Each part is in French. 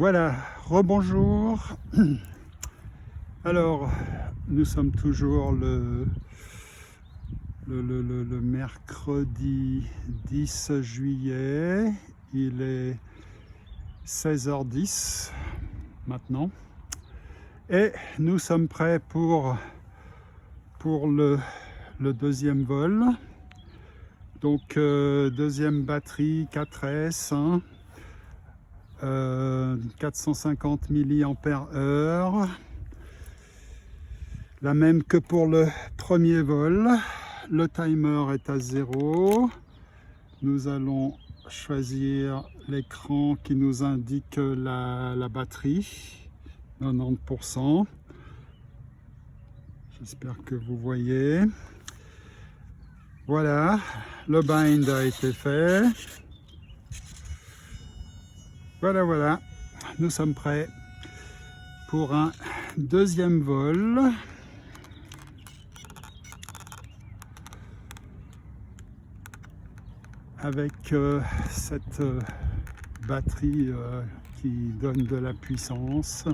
Voilà, rebonjour. Alors, nous sommes toujours le mercredi 10 juillet. Il est 16h10 maintenant. Et nous sommes prêts pour le deuxième vol. Donc, deuxième batterie 4S. 450 mAh, la même que pour le premier vol. Le timer est à 0. Nous allons choisir l'écran qui nous indique la batterie, 90%. J'espère que vous voyez. Voilà, le bind a été fait. Voilà, nous sommes prêts pour un deuxième vol. Avec cette batterie qui donne de la puissance.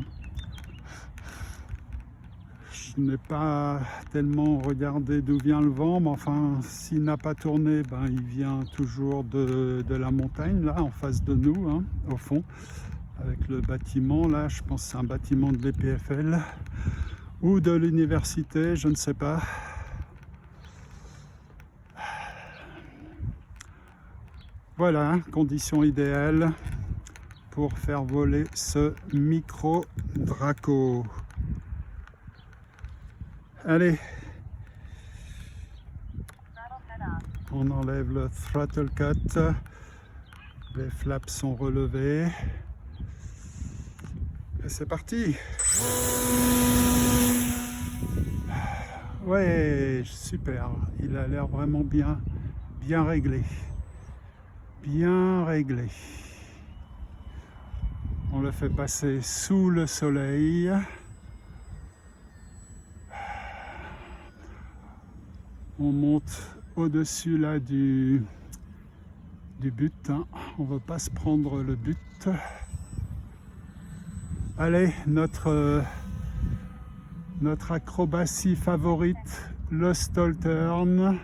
Je n'ai pas tellement regardé d'où vient le vent, mais enfin, s'il n'a pas tourné, il vient toujours de la montagne, là, en face de nous, hein, au fond. Avec le bâtiment, là, je pense que c'est un bâtiment de l'EPFL ou de l'université, je ne sais pas. Voilà, condition idéale pour faire voler ce micro Draco. Allez, on enlève le throttle cut, les flaps sont relevés et c'est parti. Ouais, super, il a l'air vraiment bien réglé. Bien réglé. On le fait passer sous le soleil. On monte au-dessus là du but. Hein. On ne veut pas se prendre le but. Allez, notre acrobatie favorite, le stall turn.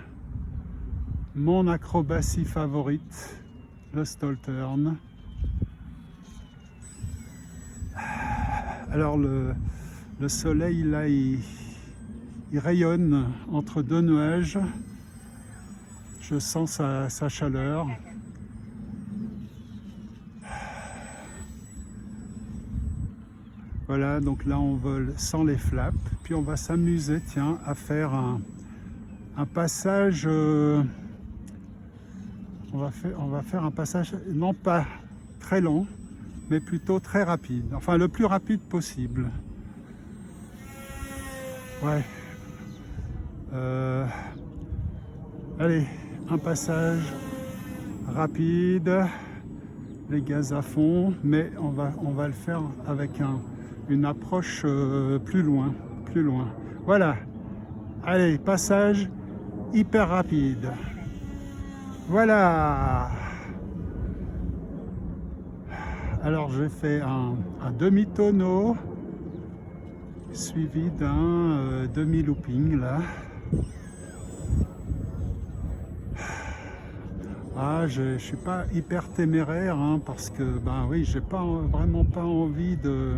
Mon acrobatie favorite, le stall turn. Alors le soleil là, il rayonne entre deux nuages. Je sens sa chaleur. Voilà, donc là on vole sans les flaps. Puis on va s'amuser, tiens, à faire un passage. On va faire un passage, non pas très long, mais plutôt très rapide. Enfin, le plus rapide possible. Ouais. Allez, un passage rapide, les gaz à fond, mais on va le faire avec une approche plus loin. Voilà. Allez, passage hyper rapide. Voilà. Alors j'ai fait un demi-tonneau suivi d'un demi-looping là. Ah, je suis pas hyper téméraire hein, parce que oui, j'ai vraiment pas envie de.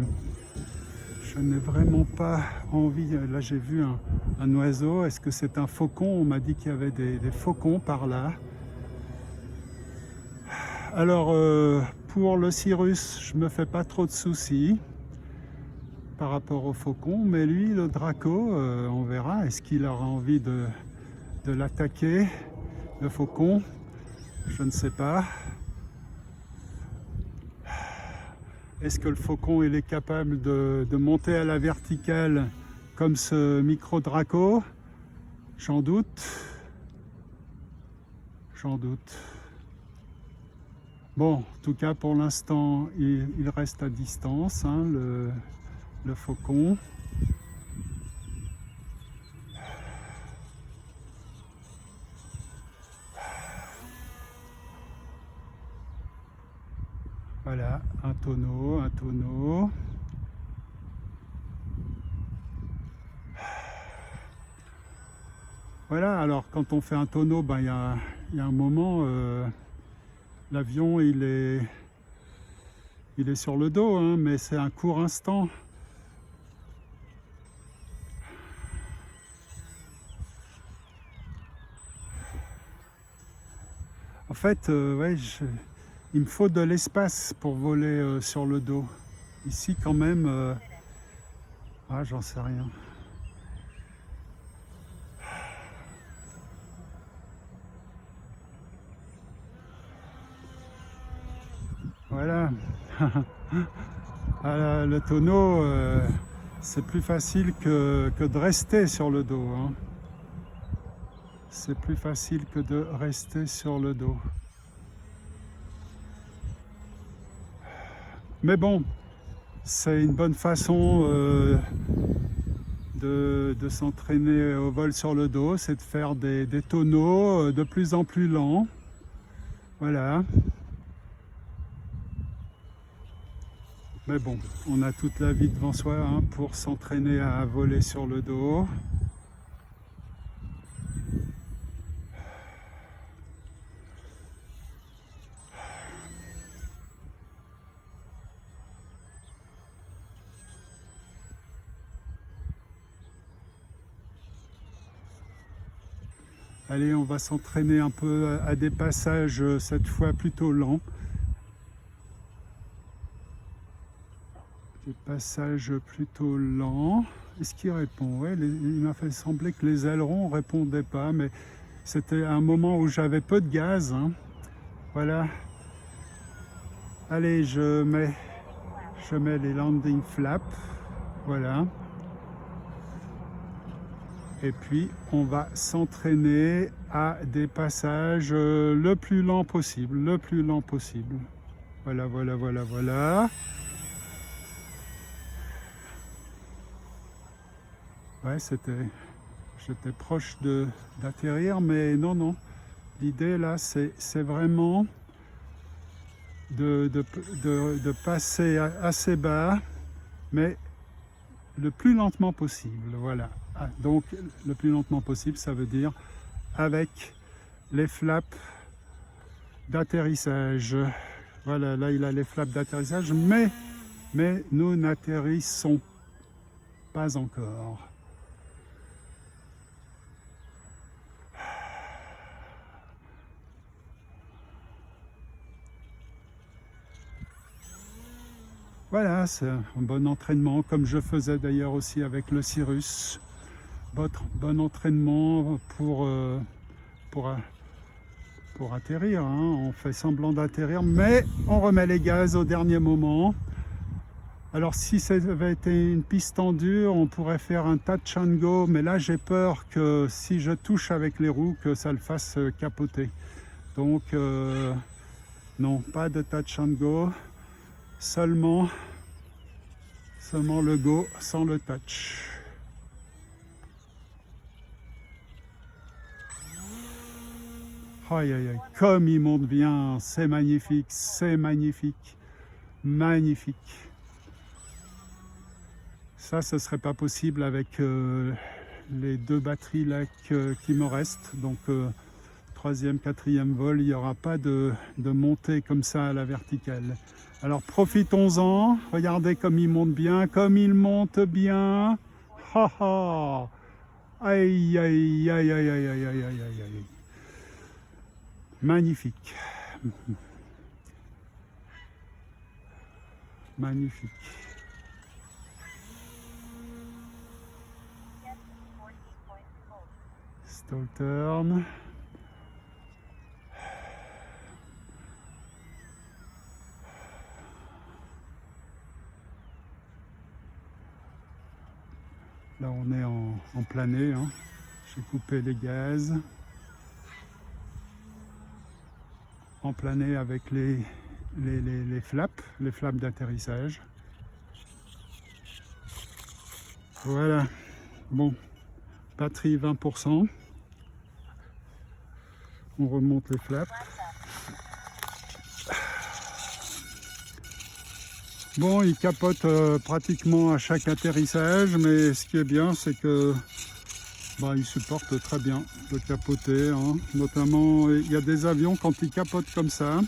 Je n'ai vraiment pas envie. Là j'ai vu un oiseau. Est-ce que c'est un faucon? On m'a dit qu'il y avait des faucons par là. Alors pour le Cirrus, je me fais pas trop de soucis par rapport au faucon, mais lui, le Draco, on verra. Est-ce qu'il aura envie de l'attaquer, le faucon? Je ne sais pas. Est-ce que le faucon il est capable de monter à la verticale comme ce micro Draco? J'en doute. Bon, en tout cas pour l'instant, il reste à distance, hein, le faucon. Voilà, un tonneau, un tonneau. Voilà, alors quand on fait un tonneau, ben, il y a un moment, l'avion il est sur le dos, hein, mais c'est un court instant. En fait, ouais, il me faut de l'espace pour voler sur le dos. Ici quand même, j'en sais rien. Voilà. Le tonneau, c'est plus facile que de rester sur le dos, hein. C'est plus facile que de rester sur le dos. Mais bon, c'est une bonne façon de s'entraîner au vol sur le dos, c'est de faire des tonneaux de plus en plus lents. Voilà. Mais bon, on a toute la vie devant soi, hein, pour s'entraîner à voler sur le dos. Allez, on va s'entraîner un peu à des passages cette fois plutôt lents. Des passages plutôt lents. Est-ce qu'il répond? Ouais, il m'a fait sembler que les ailerons ne répondaient pas, mais c'était un moment où j'avais peu de gaz, hein. Voilà. Allez, je mets les landing flaps. Voilà. Et puis on va s'entraîner à des passages le plus lent possible, le plus lent possible. Voilà, voilà, voilà, voilà. Ouais, j'étais proche d'atterrir, mais non. L'idée là, c'est vraiment de passer assez bas, mais le plus lentement possible. Voilà. Donc le plus lentement possible, ça veut dire avec les flaps d'atterrissage. Voilà, là il a les flaps d'atterrissage, mais nous n'atterrissons pas encore. Voilà, c'est un bon entraînement, comme je faisais d'ailleurs aussi avec le Cirrus. Bon entraînement pour atterrir, hein. On fait semblant d'atterrir, mais on remet les gaz au dernier moment. Alors si ça avait été une piste tendue, on pourrait faire un touch and go, mais là j'ai peur que si je touche avec les roues, que ça le fasse capoter. Donc non, pas de touch and go, seulement le go sans le touch. Aïe aïe aïe, comme il monte bien, c'est magnifique, magnifique. Ça, ce serait pas possible avec les deux batteries là qui me restent. Donc troisième, quatrième vol, il n'y aura pas de montée comme ça à la verticale. Alors profitons-en, regardez comme il monte bien, Ha ha. Aïe aïe aïe aïe aïe aïe aïe aïe aïe aïe. Magnifique. Magnifique. Stall turn. Là on est en plané, hein. J'ai coupé les gaz. En plané avec les flaps d'atterrissage. Voilà. Bon, batterie 20%. On remonte les flaps. Bon, il capote pratiquement à chaque atterrissage, mais ce qui est bien, c'est que il supporte très bien de capoter, hein. Notamment, il y a des avions, quand ils capotent comme ça,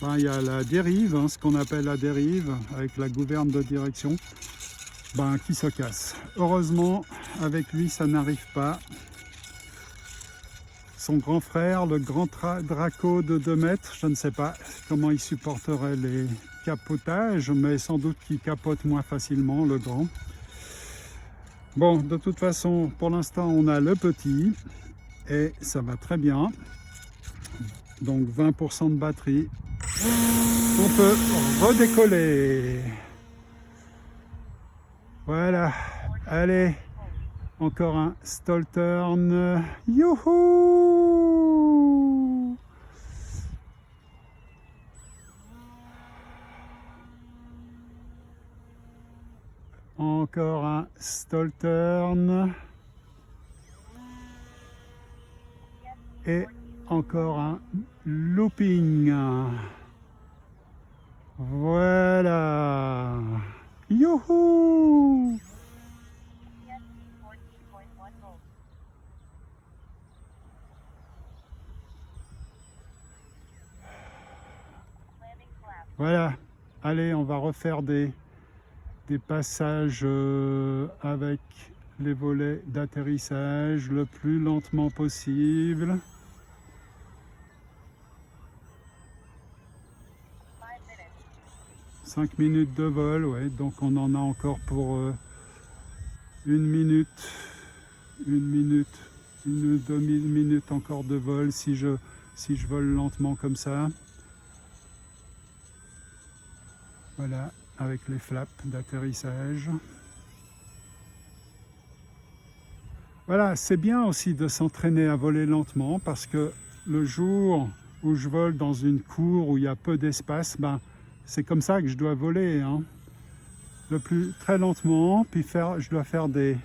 il y a la dérive, hein, ce qu'on appelle la dérive, avec la gouverne de direction, qui se casse. Heureusement, avec lui, ça n'arrive pas. Son grand frère, le grand Draco de 2 mètres, je ne sais pas comment il supporterait les capotages, mais sans doute qu'il capote moins facilement, le grand. Bon, de toute façon, pour l'instant, on a le petit et ça va très bien. Donc 20% de batterie. On peut redécoller. Voilà. Allez, encore un stall turn. Youhou! Encore un stall turn. Et encore un looping. Voilà. Youhou! Voilà. Allez, on va refaire des passages avec les volets d'atterrissage le plus lentement possible. 5 minutes de vol, ouais, donc on en a encore pour 1 minute, 1 minute, une demi-minute encore de vol si je vole lentement comme ça. Voilà, avec les flaps d'atterrissage. Voilà, c'est bien aussi de s'entraîner à voler lentement parce que le jour où je vole dans une cour où il y a peu d'espace, c'est comme ça que je dois voler, hein. Très lentement, puis je dois faire des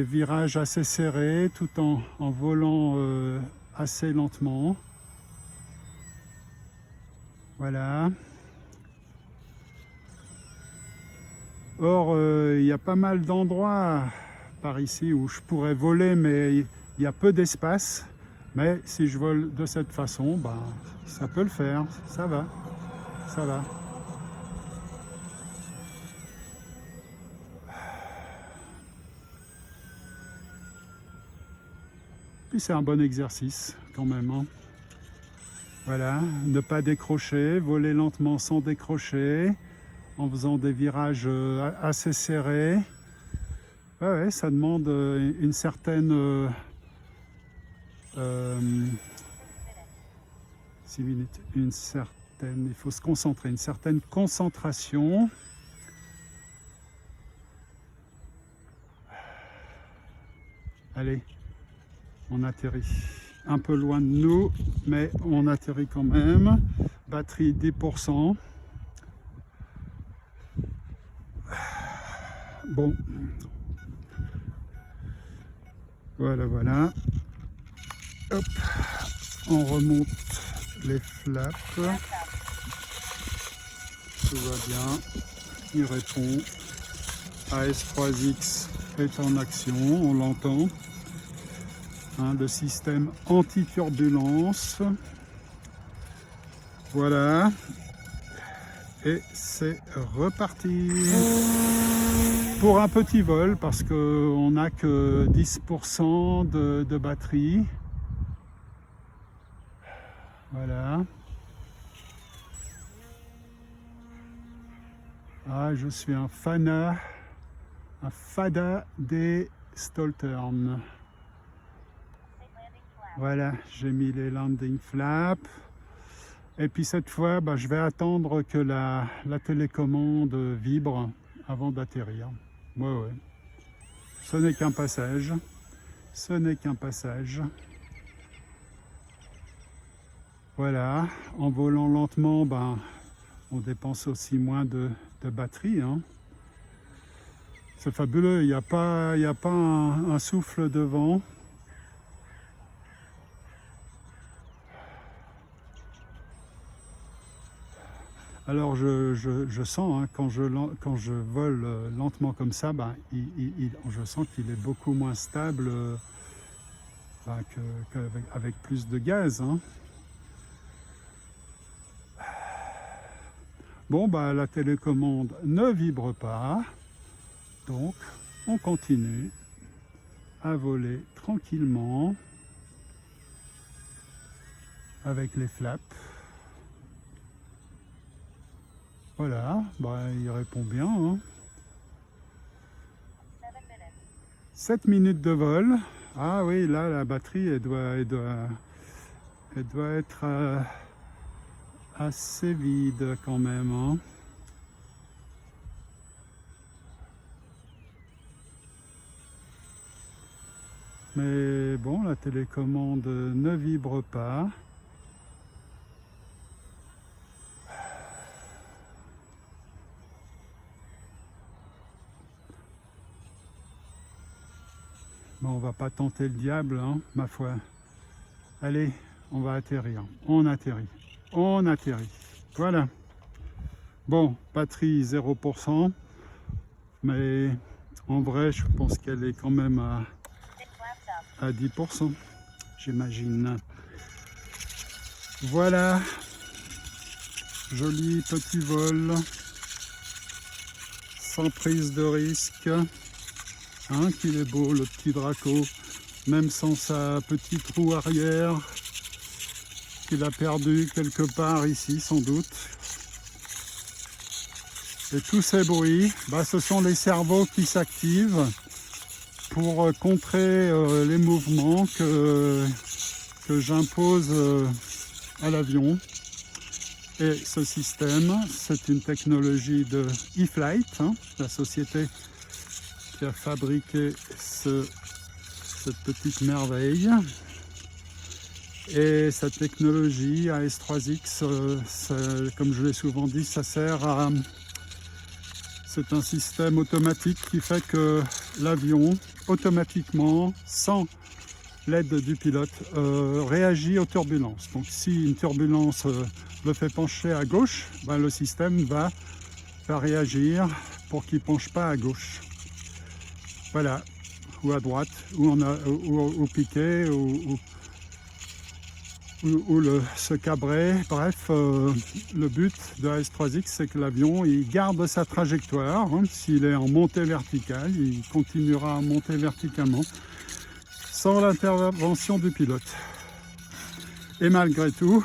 virages assez serrés tout en volant assez lentement. Voilà. Or, il y a pas mal d'endroits par ici où je pourrais voler, mais il y a peu d'espace. Mais si je vole de cette façon, ça peut le faire, ça va, ça va. Puis c'est un bon exercice quand même, hein. Voilà, ne pas décrocher, voler lentement sans décrocher, en faisant des virages assez serrés. Ouais, ça demande une certaine 6 minutes, il faut se concentrer, une certaine concentration. Allez, on atterrit un peu loin de nous, mais on atterrit quand même. Batterie 10%. Bon, voilà. Hop, on remonte les flaps. Tout va bien. Il répond. AS3X est en action, on l'entend. Le système anti-turbulence. Voilà. Et c'est reparti pour un petit vol parce qu'on n'a que 10% de batterie. Voilà. Je suis un fada des stall turn. Voilà, j'ai mis les landing flaps. Et puis cette fois, je vais attendre que la télécommande vibre avant d'atterrir. Ouais. Ce n'est qu'un passage. Ce n'est qu'un passage. Voilà, en volant lentement, on dépense aussi moins de batterie, hein. C'est fabuleux, il n'y a pas un souffle de vent. Alors je sens, hein, quand je vole lentement comme ça, ben, je sens qu'il est beaucoup moins stable ben, qu'avec plus de gaz, hein. Bon, bah, la télécommande ne vibre pas, donc on continue à voler tranquillement avec les flaps. Voilà, bah, il répond bien, hein. 7 minutes de vol. Ah oui, là, la batterie, elle doit être assez vide quand même, hein. Mais bon, la télécommande ne vibre pas. Bon, on va pas tenter le diable, hein, ma foi. Allez, on va atterrir. On atterrit. On atterrit. Voilà. Bon, batterie 0%. Mais en vrai, je pense qu'elle est quand même à 10%, j'imagine. Voilà. Joli petit vol. Sans prise de risque. Hein, qu'il est beau le petit Draco, même sans sa petite roue arrière qu'il a perdu quelque part ici sans doute. Et tous ces bruits, bah, ce sont les cerveaux qui s'activent pour contrer les mouvements que j'impose à l'avion. Et ce système, c'est une technologie de eFlight, hein, la société qui a fabriqué cette petite merveille. Et cette technologie AS3X, comme je l'ai souvent dit, ça sert à... C'est un système automatique qui fait que l'avion, automatiquement, sans l'aide du pilote, réagit aux turbulences. Donc si une turbulence le fait pencher à gauche, ben, le système va réagir pour qu'il ne penche pas à gauche. Voilà, ou à droite, ou au piqué, ou se cabrer. Bref, le but de AS3X, c'est que l'avion il garde sa trajectoire. Hein. S'il est en montée verticale, il continuera à monter verticalement sans l'intervention du pilote. Et malgré tout,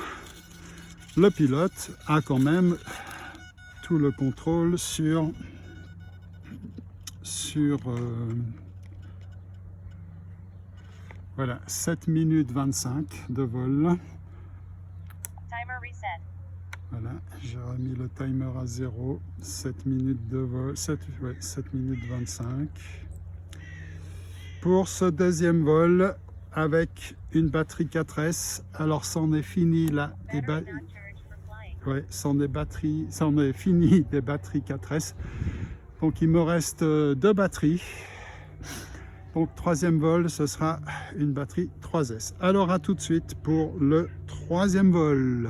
le pilote a quand même tout le contrôle sur voilà, 7 minutes 25 de vol. Timer reset. Voilà, j'ai remis le timer à 0. 7 minutes de vol, 7 minutes 25. Pour ce deuxième vol avec une batterie 4S. Alors c'en est fini là, c'en est fini des batteries 4S. Donc il me reste 2 batteries. Donc troisième vol, ce sera une batterie 3S. Alors à tout de suite pour le troisième vol.